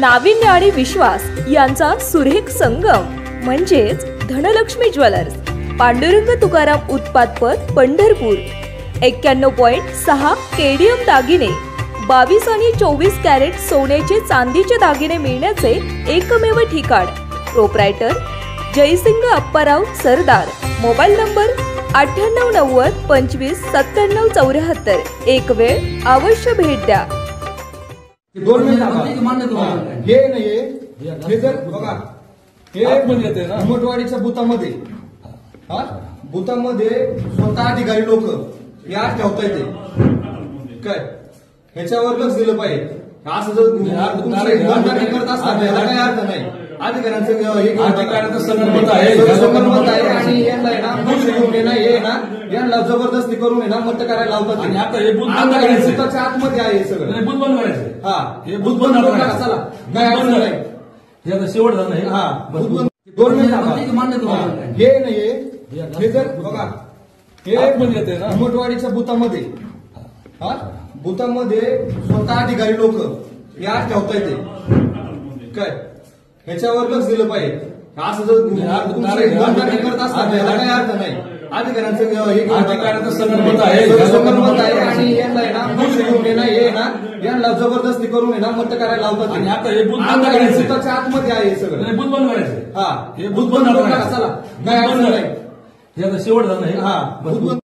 नाविन्य आणि विश्वास यांचा सुरेख संगम म्हणजेच धनलक्ष्मी ज्वेलर्स, पांडुरंग तुकाराम उत्पादपत, पंढरपूर। 91.6 केडीएम दागिने, 22 आणि 24 कॅरेट सोन्याचे चांदीचे दागिने मिळण्याचे एकमेव ठिकाण। Proprietor Jaysing Apparao Sardar. Mobile number 9890 25 97 74। एक वेळ अवश्य भेट द्या। दोन मिनिट हे नाहीये, हे जर बघा हे मोठवाडीच्या बुथामध्ये, बुथामध्ये स्वतः अधिकारी लोक या ठेवता येते काय, ह्याच्यावर लक्ष दिलं पाहिजे। असं जर करत असतात याला काही अर्थ नाही। अधिकाऱ्यांचं संगणमत आहे आणि यांना आहे ना पैसे घेऊन हे ना यांना जबरदस्ती करून आहे ना मत करायला लावतात। आणि आता हे बुथ बंद करायचं, बुथाच्या आतमध्ये आहे सगळं, बुथ बंद करायचं। हा, हे बुथ बंद करायचं, चला काय अर्थ नाही, हे आता शेवट झालं नाही। हा, बुथ बंद। दोन मिनिट हे नाहीये, हे जर बघा हे मोठवाडीच्या बुथामध्ये, बुथामध्ये स्वतः अधिकारी लोक या ठेवता येते काय, ह्याच्यावर लक्ष दिलं पाहिजे। असं जर करत असतात याला काही अर्थ नाही। अधिकाऱ्यांचं संगणमत आहे आणि यांना आहे ना पैसे घेऊन हे ना यांना जबरदस्ती करून ना मत करायला लावतात। आणि आता हे बुथ बंद करायचं, बुथाच्या आतमध्ये आहे सगळं, बुथ बंद करायचं। हा, हे बुथ बंद करायचं, चला काय अर्थ नाही, हे आता शेवट झालं नाही। हा, बुथ बंद।